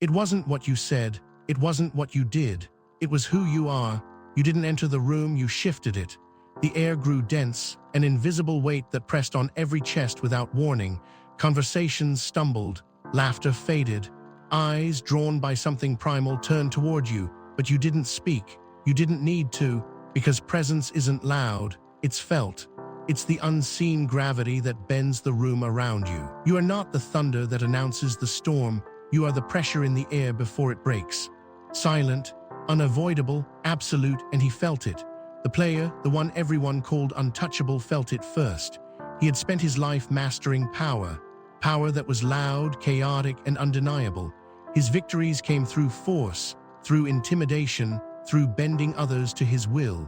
It wasn't what you said, it wasn't what you did, it was who you are. You didn't enter the room, you shifted it. The air grew dense, an invisible weight that pressed on every chest without warning. Conversations stumbled, laughter faded. Eyes, drawn by something primal, turned toward you, but you didn't speak. You didn't need to, because presence isn't loud, it's felt. It's the unseen gravity that bends the room around you. You are not the thunder that announces the storm, you are the pressure in the air before it breaks. Silent, unavoidable, absolute, and he felt it. The player, the one everyone called untouchable, felt it first. He had spent his life mastering power, power that was loud, chaotic, and undeniable. His victories came through force, through intimidation, through bending others to his will.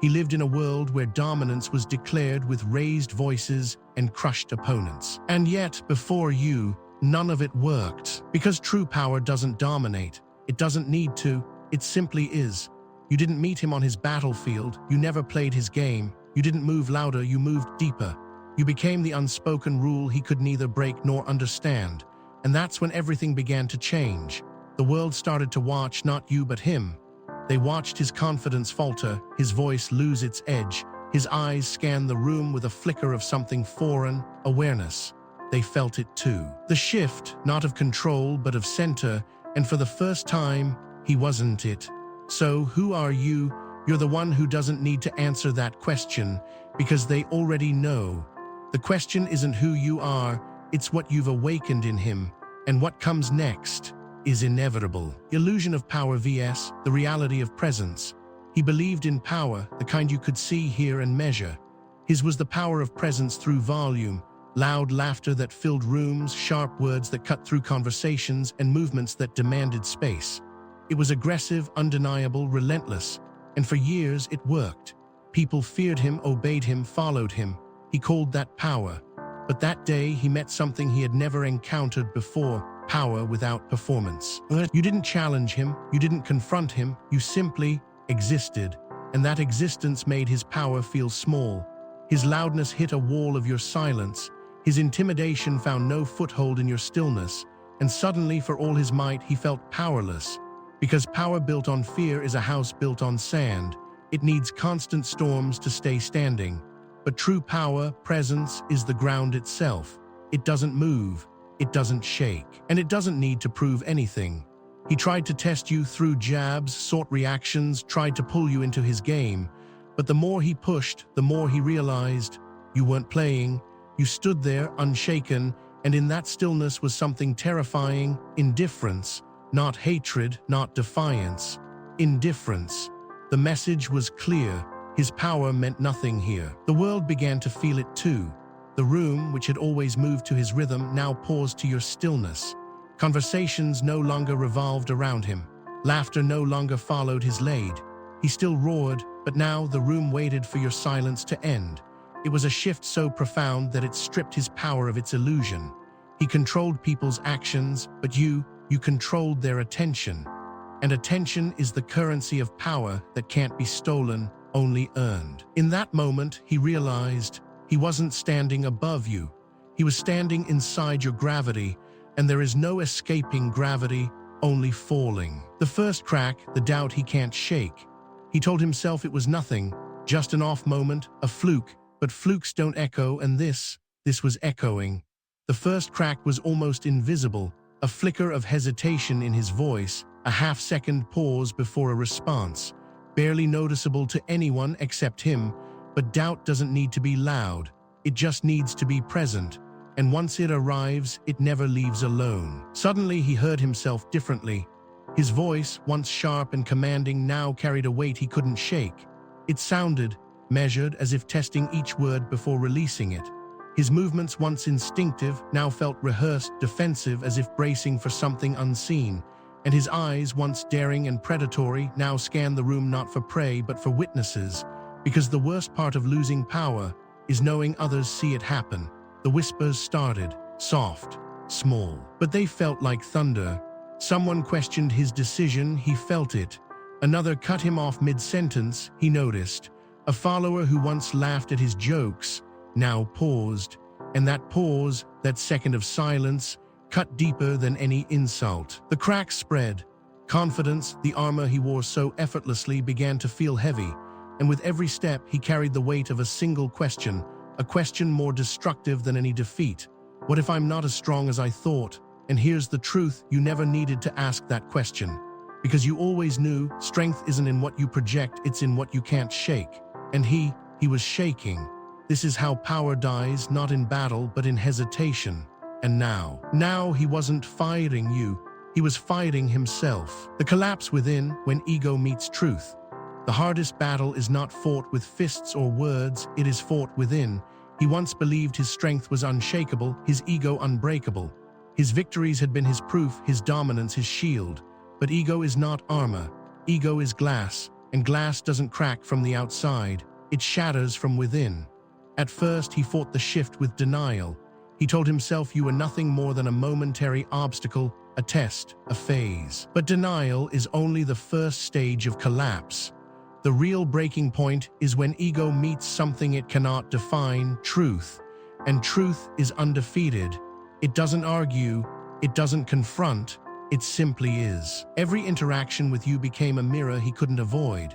He lived in a world where dominance was declared with raised voices and crushed opponents. And yet, before you, none of it worked. Because true power doesn't dominate. It doesn't need to. It simply is. You didn't meet him on his battlefield. You never played his game. You didn't move louder. You moved deeper. You became the unspoken rule he could neither break nor understand. And that's when everything began to change. The world started to watch not you but him. They watched his confidence falter, his voice lose its edge, his eyes scan the room with a flicker of something foreign, awareness. They felt it too. The shift, not of control but of center, and for the first time, he wasn't it. So, who are you? You're the one who doesn't need to answer that question, because they already know. The question isn't who you are, it's what you've awakened in him, and what comes next is inevitable. Illusion of power vs. the reality of presence. He believed in power, the kind you could see, hear, and measure. His was the power of presence through volume, loud laughter that filled rooms, sharp words that cut through conversations, and movements that demanded space. It was aggressive, undeniable, relentless, and for years it worked. People feared him, obeyed him, followed him. He called that power. But that day he met something he had never encountered before. Power without performance. You didn't challenge him, you didn't confront him, you simply existed, and that existence made his power feel small. His loudness hit a wall of your silence, his intimidation found no foothold in your stillness, and suddenly, for all his might, he felt powerless. Because power built on fear is a house built on sand. It needs constant storms to stay standing. But true power, presence, is the ground itself. It doesn't move. It doesn't shake, and it doesn't need to prove anything. He tried to test you through jabs, sought reactions, tried to pull you into his game. But the more he pushed, the more he realized you weren't playing. You stood there, unshaken, and in that stillness was something terrifying: indifference. Not hatred, not defiance. Indifference. The message was clear. His power meant nothing here. The world began to feel it too. The room, which had always moved to his rhythm, now paused to your stillness. Conversations no longer revolved around him. Laughter no longer followed his lead. He still roared, but now the room waited for your silence to end. It was a shift so profound that it stripped his power of its illusion. He controlled people's actions, but you controlled their attention. And attention is the currency of power that can't be stolen, only earned. In that moment, he realized he wasn't standing above you. He was standing inside your gravity, and there is no escaping gravity, only falling. The first crack, the doubt he can't shake. He told himself it was nothing, just an off moment, a fluke, but flukes don't echo, and this was echoing. The first crack was almost invisible, a flicker of hesitation in his voice, a half-second pause before a response, barely noticeable to anyone except him. But doubt doesn't need to be loud, it just needs to be present, and once it arrives, it never leaves alone. Suddenly he heard himself differently. His voice, once sharp and commanding, now carried a weight he couldn't shake. It sounded measured, as if testing each word before releasing it. His movements, once instinctive, now felt rehearsed, defensive, as if bracing for something unseen. And his eyes, once daring and predatory, now scanned the room not for prey but for witnesses. Because the worst part of losing power is knowing others see it happen. The whispers started, soft, small, but they felt like thunder. Someone questioned his decision, he felt it. Another cut him off mid-sentence, he noticed. A follower who once laughed at his jokes now paused, and that pause, that second of silence, cut deeper than any insult. The cracks spread. Confidence, the armor he wore so effortlessly, began to feel heavy, and with every step he carried the weight of a single question, a question more destructive than any defeat. What if I'm not as strong as I thought? And here's the truth, you never needed to ask that question. Because you always knew strength isn't in what you project, it's in what you can't shake. And he was shaking. This is how power dies, not in battle, but in hesitation. And now he wasn't fighting you, he was fighting himself. The collapse within, when ego meets truth. The hardest battle is not fought with fists or words, it is fought within. He once believed his strength was unshakable, his ego unbreakable. His victories had been his proof, his dominance his shield. But ego is not armor. Ego is glass, and glass doesn't crack from the outside, it shatters from within. At first, he fought the shift with denial. He told himself you were nothing more than a momentary obstacle, a test, a phase. But denial is only the first stage of collapse. The real breaking point is when ego meets something it cannot define, truth. And truth is undefeated. It doesn't argue, it doesn't confront, it simply is. Every interaction with you became a mirror he couldn't avoid.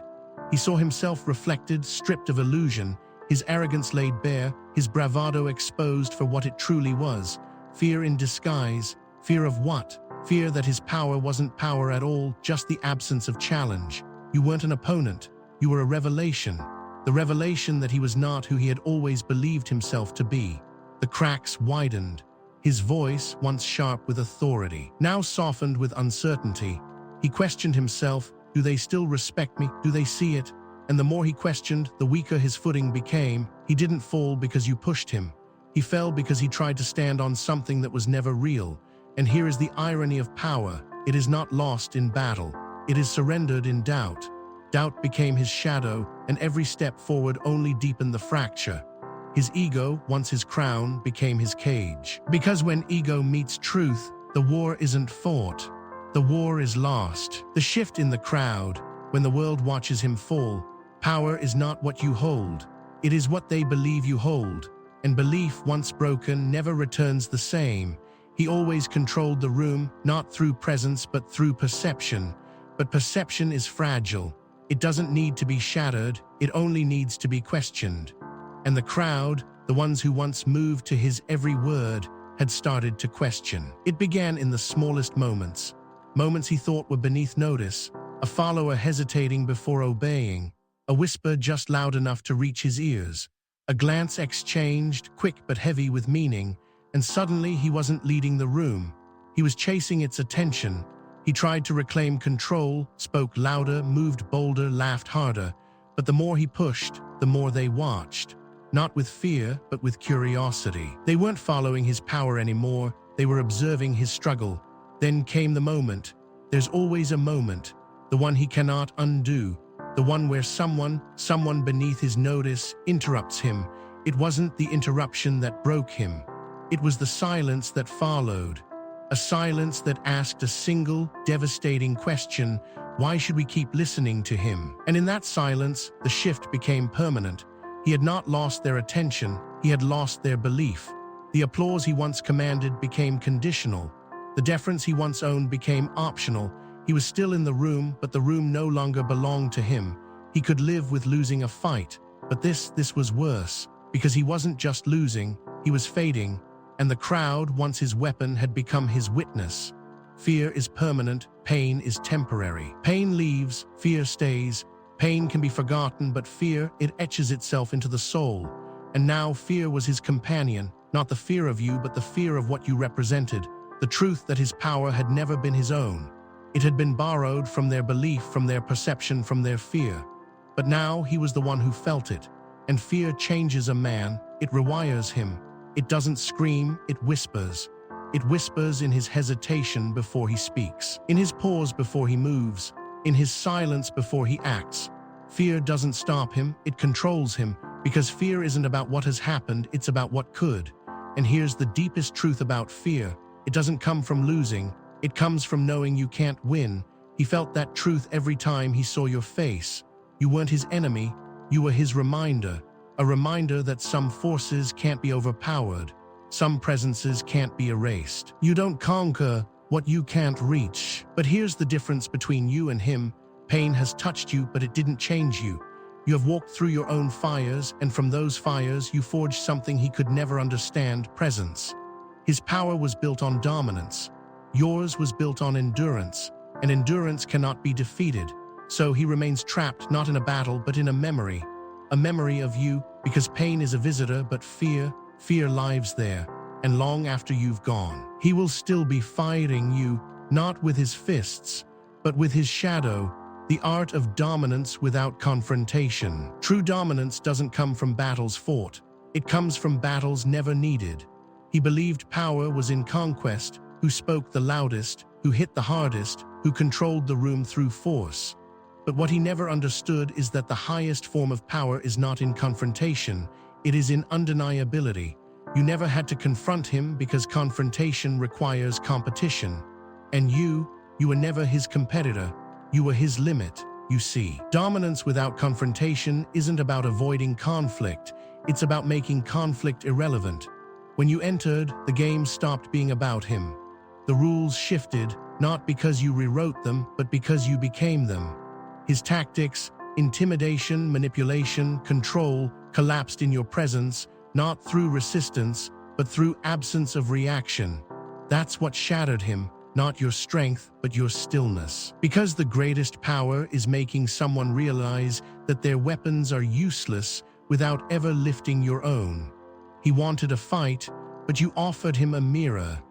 He saw himself reflected, stripped of illusion, his arrogance laid bare, his bravado exposed for what it truly was. Fear in disguise. Fear of what? Fear that his power wasn't power at all, just the absence of challenge. You weren't an opponent, you were a revelation. The revelation that he was not who he had always believed himself to be. The cracks widened. His voice, once sharp with authority, now softened with uncertainty. He questioned himself, do they still respect me? Do they see it? And the more he questioned, the weaker his footing became. He didn't fall because you pushed him. He fell because he tried to stand on something that was never real. And here is the irony of power. It is not lost in battle. It is surrendered in doubt. Doubt became his shadow, and every step forward only deepened the fracture. His ego, once his crown, became his cage. Because when ego meets truth, the war isn't fought. The war is lost. The shift in the crowd, when the world watches him fall. Power is not what you hold. It is what they believe you hold. And belief, once broken, never returns the same. He always controlled the room, not through presence but through perception. But perception is fragile. It doesn't need to be shattered, it only needs to be questioned. And the crowd, the ones who once moved to his every word, had started to question. It began in the smallest moments. Moments he thought were beneath notice. A follower hesitating before obeying. A whisper just loud enough to reach his ears. A glance exchanged, quick but heavy with meaning. And suddenly he wasn't leading the room. He was chasing its attention. He tried to reclaim control, spoke louder, moved bolder, laughed harder. But the more he pushed, the more they watched. Not with fear, but with curiosity. They weren't following his power anymore. They were observing his struggle. Then came the moment. There's always a moment. The one he cannot undo. The one where someone beneath his notice interrupts him. It wasn't the interruption that broke him. It was the silence that followed. A silence that asked a single, devastating question: why should we keep listening to him? And in that silence, the shift became permanent. He had not lost their attention, he had lost their belief. The applause he once commanded became conditional. The deference he once owned became optional. He was still in the room, but the room no longer belonged to him. He could live with losing a fight, but this was worse, because he wasn't just losing, he was fading, and the crowd, once his weapon, had become his witness. Fear is permanent, pain is temporary. Pain leaves, fear stays. Pain can be forgotten, but fear, it etches itself into the soul. And now fear was his companion, not the fear of you, but the fear of what you represented, the truth that his power had never been his own. It had been borrowed from their belief, from their perception, from their fear. But now he was the one who felt it. And fear changes a man, it rewires him. It doesn't scream, it whispers. It whispers in his hesitation before he speaks, in his pause before he moves, in his silence before he acts. Fear doesn't stop him, it controls him, because fear isn't about what has happened, it's about what could. And here's the deepest truth about fear. It doesn't come from losing, it comes from knowing you can't win. He felt that truth every time he saw your face. You weren't his enemy, you were his reminder. A reminder that some forces can't be overpowered. Some presences can't be erased. You don't conquer what you can't reach. But here's the difference between you and him. Pain has touched you, but it didn't change you. You have walked through your own fires, and from those fires you forged something he could never understand: presence. His power was built on dominance. Yours was built on endurance, and endurance cannot be defeated. So he remains trapped, not in a battle, but in a memory of you, because pain is a visitor, but fear lives there, and long after you've gone. He will still be fighting you, not with his fists, but with his shadow, the art of dominance without confrontation. True dominance doesn't come from battles fought. It comes from battles never needed. He believed power was in conquest, who spoke the loudest, who hit the hardest, who controlled the room through force. But what he never understood is that the highest form of power is not in confrontation, it is in undeniability. You never had to confront him because confrontation requires competition. And you were never his competitor. You were his limit, you see. Dominance without confrontation isn't about avoiding conflict. It's about making conflict irrelevant. When you entered, the game stopped being about him. The rules shifted, not because you rewrote them, but because you became them. His tactics, intimidation, manipulation, control, collapsed in your presence, not through resistance, but through absence of reaction. That's what shattered him. Not your strength, but your stillness. Because the greatest power is making someone realize that their weapons are useless without ever lifting your own. He wanted a fight, but you offered him a mirror.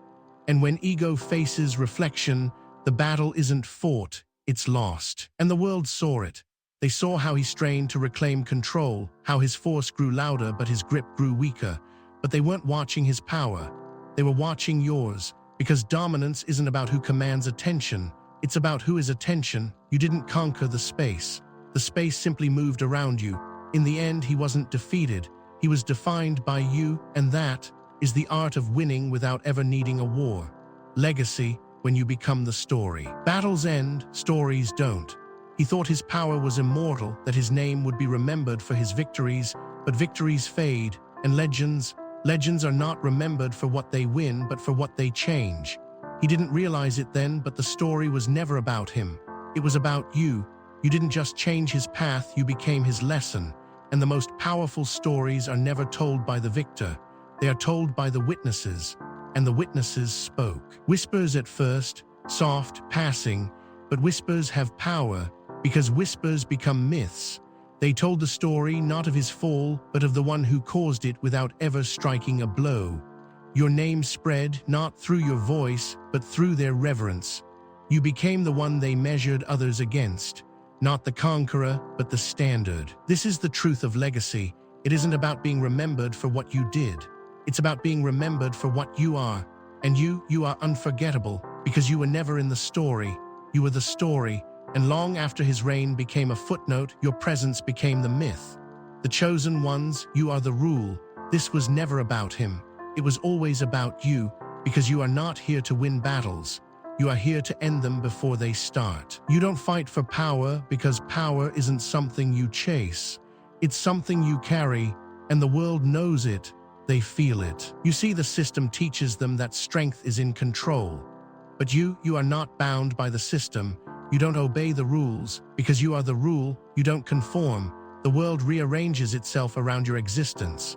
And when ego faces reflection, the battle isn't fought, it's lost. And the world saw it. They saw how he strained to reclaim control, how his force grew louder but his grip grew weaker. But they weren't watching his power. They were watching yours. Because dominance isn't about who commands attention, it's about who is attention. You didn't conquer the space. The space simply moved around you. In the end, he wasn't defeated. He was defined by you, and that is the art of winning without ever needing a war. Legacy, when you become the story. Battles end, stories don't. He thought his power was immortal, that his name would be remembered for his victories, but victories fade, and legends are not remembered for what they win, but for what they change. He didn't realize it then, but the story was never about him. It was about you. You didn't just change his path, you became his lesson. And the most powerful stories are never told by the victor. They are told by the witnesses. And the witnesses spoke. Whispers at first, soft, passing, but whispers have power because whispers become myths. They told the story not of his fall, but of the one who caused it without ever striking a blow. Your name spread not through your voice, but through their reverence. You became the one they measured others against, not the conqueror, but the standard. This is the truth of legacy. It isn't about being remembered for what you did. It's about being remembered for what you are. And you are unforgettable because you were never in the story. You were the story. And long after his reign became a footnote, your presence became the myth. The chosen ones, you are the rule. This was never about him. It was always about you, because you are not here to win battles. You are here to end them before they start. You don't fight for power because power isn't something you chase. It's something you carry, and the world knows it. They feel it. You see, the system teaches them that strength is in control. But you are not bound by the system. You don't obey the rules. Because you are the rule, you don't conform. The world rearranges itself around your existence.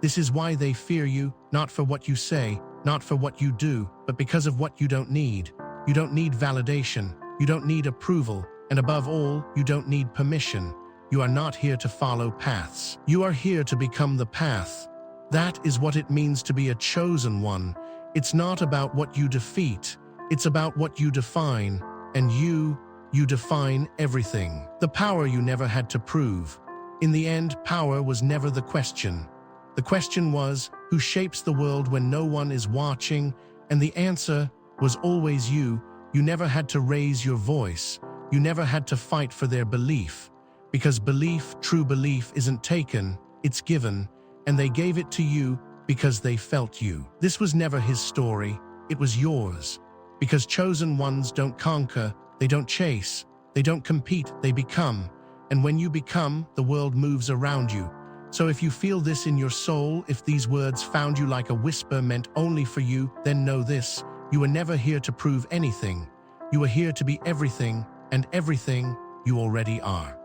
This is why they fear you, not for what you say, not for what you do, but because of what you don't need. You don't need validation. You don't need approval. And above all, you don't need permission. You are not here to follow paths. You are here to become the path. That is what it means to be a chosen one. It's not about what you defeat. It's about what you define. And you define everything. The power you never had to prove. In the end, power was never the question. The question was, who shapes the world when no one is watching? And the answer was always you. You never had to raise your voice. You never had to fight for their belief. Because belief, true belief, isn't taken, it's given. And they gave it to you because they felt you. This was never his story. It was yours. Because chosen ones don't conquer, they don't chase, they don't compete, they become. And when you become, the world moves around you. So if you feel this in your soul, if these words found you like a whisper meant only for you, then know this: you were never here to prove anything. You are here to be everything, and everything you already are.